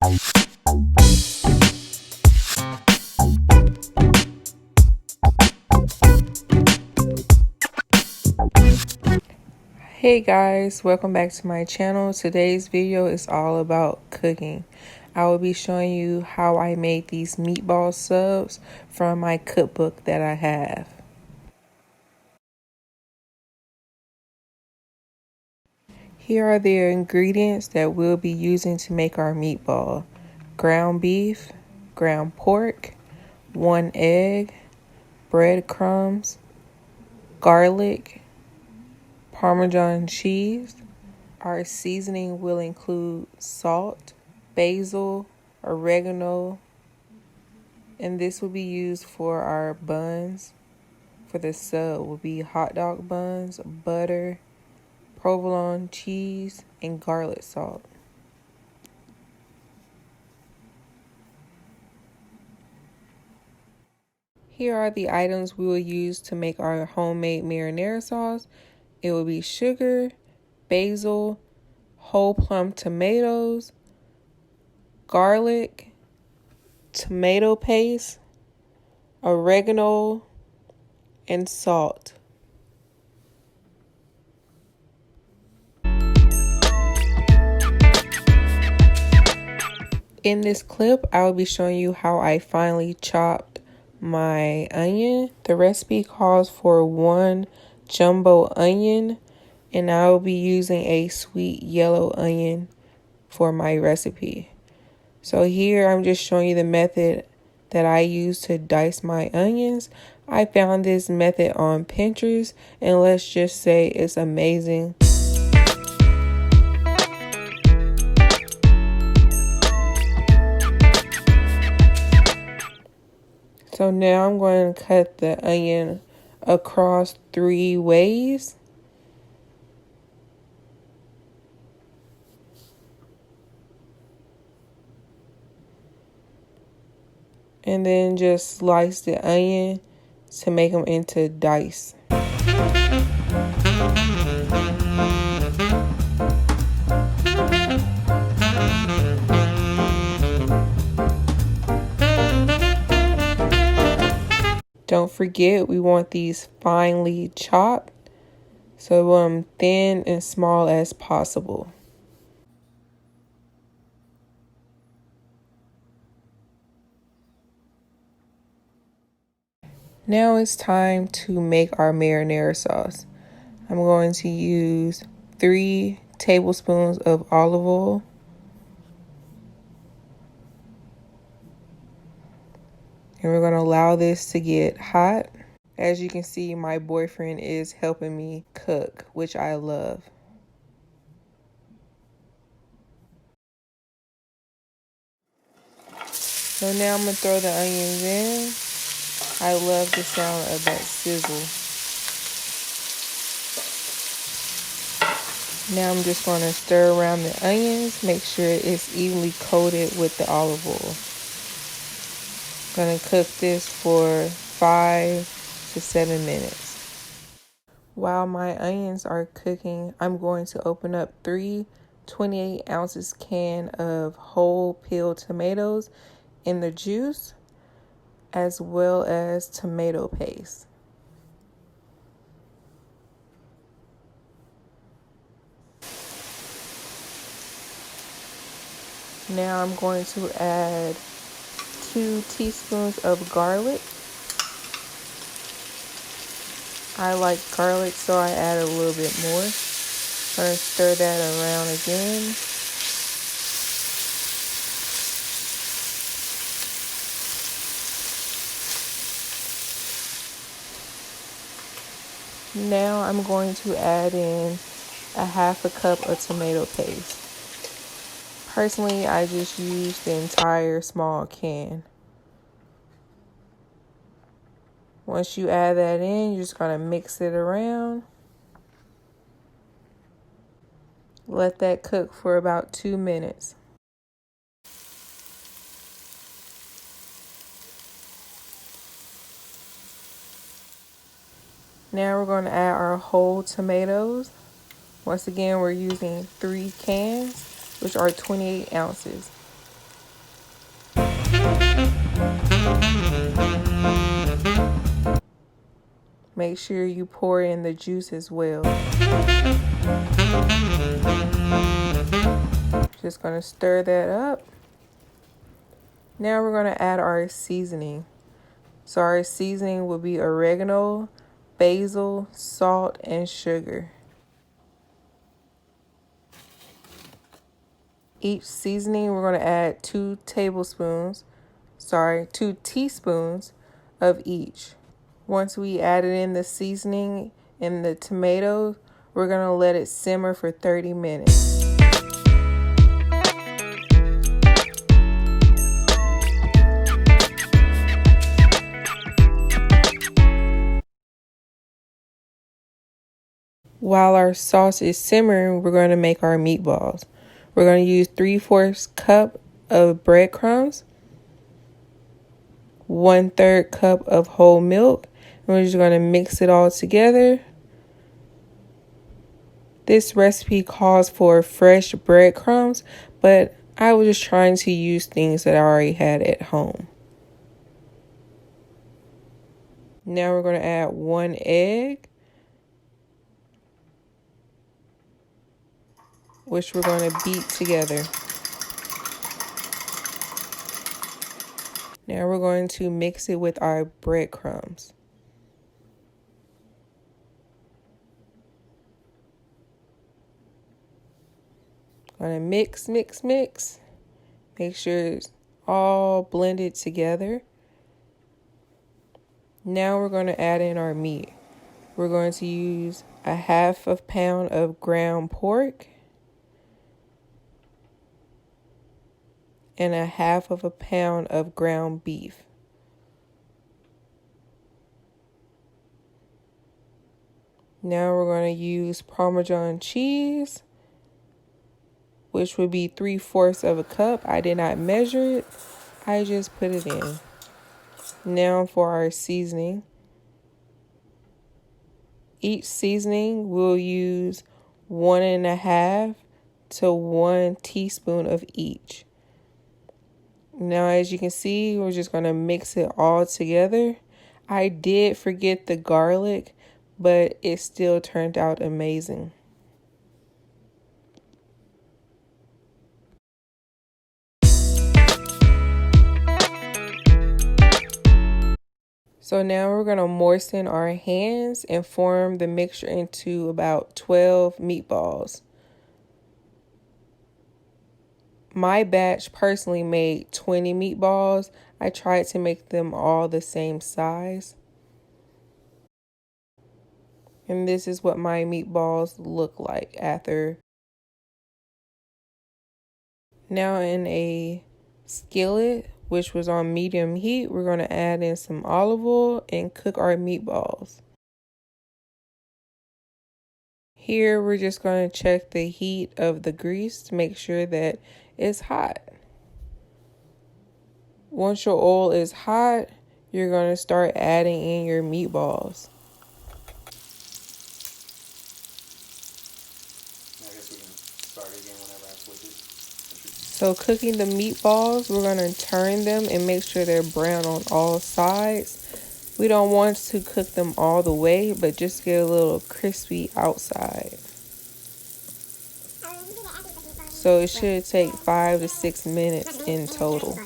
Hey guys, welcome back to my channel. Today's video is all about cooking. I will be showing you how I made these meatball subs from my cookbook that I have. Here are the ingredients that we'll be using to make our meatball. Ground beef, ground pork, 1 egg, breadcrumbs, garlic, Parmesan cheese. Our seasoning will include salt, basil, oregano, and this will be used for our buns. For the sub will be hot dog buns, butter, provolone cheese, and garlic salt. Here are the items we will use to make our homemade marinara sauce. It will be sugar, basil, whole plum tomatoes, garlic, tomato paste, oregano, and salt. In this clip, I will be showing you how I finally chopped my onion. The recipe calls for 1 jumbo onion, and I will be using a sweet yellow onion for my recipe. So here I'm just showing you the method that I use to dice my onions. I found this method on Pinterest, and let's just say it's amazing. So now I'm going to cut the onion across 3 ways. And then just slice the onion to make them into dice. Don't forget, we want these finely chopped, so we want them thin and small as possible. Now it's time to make our marinara sauce. I'm going to use 3 tablespoons of olive oil, and we're going to allow this to get hot. As you can see, my boyfriend is helping me cook, which I love. So now I'm going to throw the onions in. I love the sound of that sizzle. Now I'm just going to stir around the onions, make sure it's evenly coated with the olive oil. I'm going to cook this for 5 to 7 minutes. While my onions are cooking, I'm going to open up 3 28 ounces can of whole peeled tomatoes in the juice, as well as tomato paste. Now I'm going to add 2 teaspoons of garlic. I like garlic, so I add a little bit more. I'm going to stir that around again. Now I'm going to add in a 1/2 cup of tomato paste. Personally, I just use the entire small can. Once you add that in, you're just going to mix it around. Let that cook for about 2 minutes. Now we're going to add our whole tomatoes. Once again, we're using 3 cans, which are 28 ounces. Make sure you pour in the juice as well. Just going to stir that up. Now we're going to add our seasoning. So our seasoning will be oregano, basil, salt, and sugar. Each seasoning we're going to add 2 teaspoons of each. Once we added in the seasoning and the tomatoes, we're going to let it simmer for 30 minutes. While our sauce is simmering, we're going to make our meatballs. We're going to use 3/4 cup of breadcrumbs, 1/3 cup of whole milk, and we're just going to mix it all together. This recipe calls for fresh breadcrumbs, but I was just trying to use things that I already had at home. Now we're going to add 1 egg, which we're going to beat together. Now we're going to mix it with our breadcrumbs. Going to mix. Make sure it's all blended together. Now we're going to add in our meat. We're going to use 1/2 pound of ground pork and 1/2 pound of ground beef. Now we're going to use Parmesan cheese, which would be 3/4 cup. I did not measure it. I just put it in. Now for our seasoning. Each seasoning we'll use 1.5 to 1 teaspoon of each. Now, as you can see, we're just going to mix it all together. I did forget the garlic, but it still turned out amazing. So now we're going to moisten our hands and form the mixture into about 12 meatballs. My batch personally made 20 meatballs. I tried to make them all the same size. And this is what my meatballs look like after. Now in a skillet, which was on medium heat, we're going to add in some olive oil and cook our meatballs. Here we're just going to check the heat of the grease to make sure that it's hot. Once your oil is hot, you're going to start adding in your meatballs. I guess we can start again whenever I switch it. So cooking the meatballs, we're going to turn them and make sure they're brown on all sides. We don't want to cook them all the way, but just get a little crispy outside. So it should take 5 to 6 minutes in total.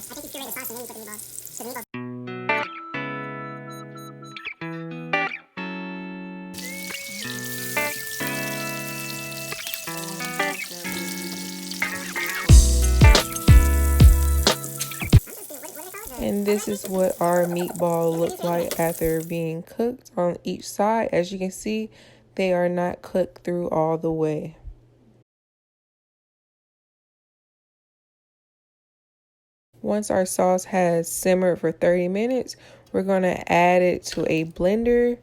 And this is what our meatball looked like after being cooked on each side. As you can see, they are not cooked through all the way. Once our sauce has simmered for 30 minutes, we're going to add it to a blender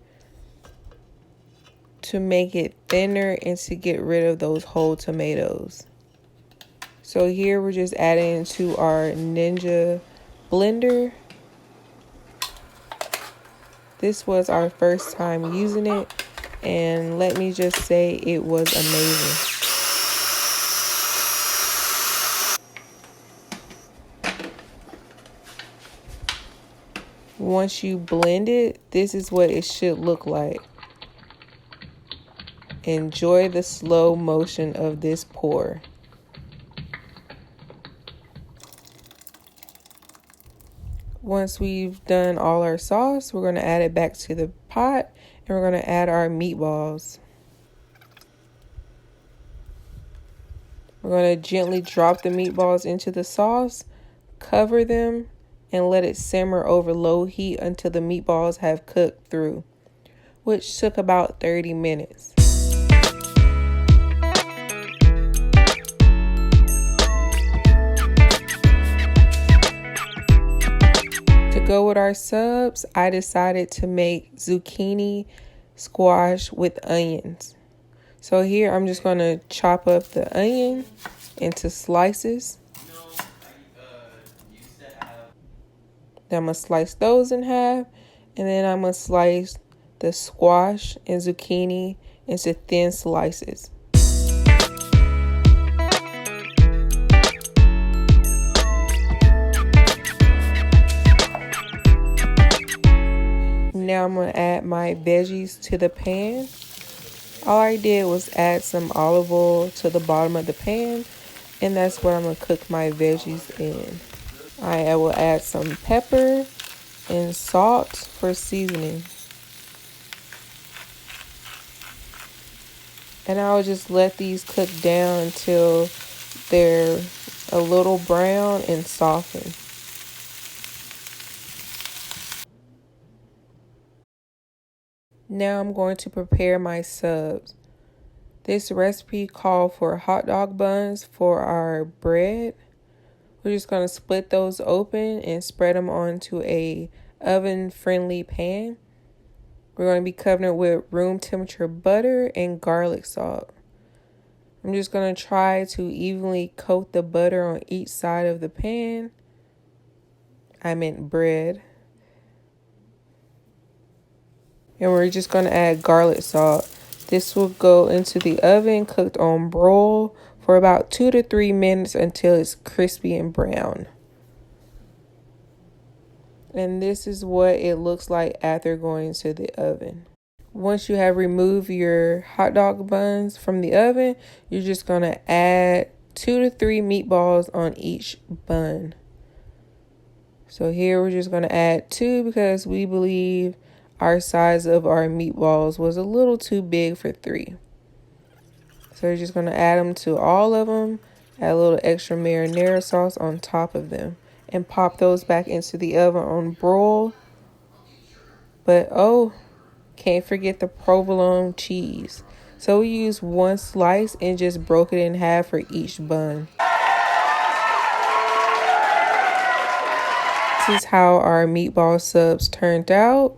to make it thinner and to get rid of those whole tomatoes. So here we're just adding to our Ninja blender. This was our first time using it, and let me just say it was amazing. Once you blend it, this is what it should look like. Enjoy the slow motion of this pour. Once we've done all our sauce, we're going to add it back to the pot and we're going to add our meatballs. We're going to gently drop the meatballs into the sauce, cover them, and let it simmer over low heat until the meatballs have cooked through, which took about 30 minutes. To go with our subs, I decided to make zucchini squash with onions. So here I'm just going to chop up the onion into slices. Then I'm going to slice those in half. And then I'm going to slice the squash and zucchini into thin slices. Now I'm going to add my veggies to the pan. All I did was add some olive oil to the bottom of the pan, and that's where I'm going to cook my veggies in. I will add some pepper and salt for seasoning. And I'll just let these cook down until they're a little brown and soften. Now I'm going to prepare my subs. This recipe called for hot dog buns for our bread. We're just going to split those open and spread them onto a oven-friendly pan. We're going to be covering it with room temperature butter and garlic salt. I'm just going to try to evenly coat the butter on each side of the pan. I meant bread. And we're just going to add garlic salt. This will go into the oven cooked on broil for about 2 to 3 minutes until it's crispy and brown. And this is what it looks like after going into the oven. Once you have removed your hot dog buns from the oven, you're just going to add 2 to 3 meatballs on each bun. So here we're just going to add 2 because we believe our size of our meatballs was a little too big for 3. So you're just going to add them to all of them, add a little extra marinara sauce on top of them, and pop those back into the oven on broil. But can't forget the provolone cheese. So we used 1 slice and just broke it in half for each bun. This is how our meatball subs turned out.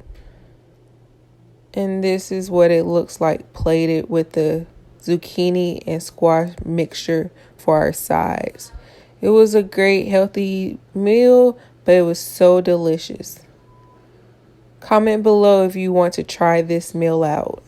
And this is what it looks like plated with the zucchini and squash mixture for our sides. It was a great healthy meal, but it was so delicious. Comment below if you want to try this meal out.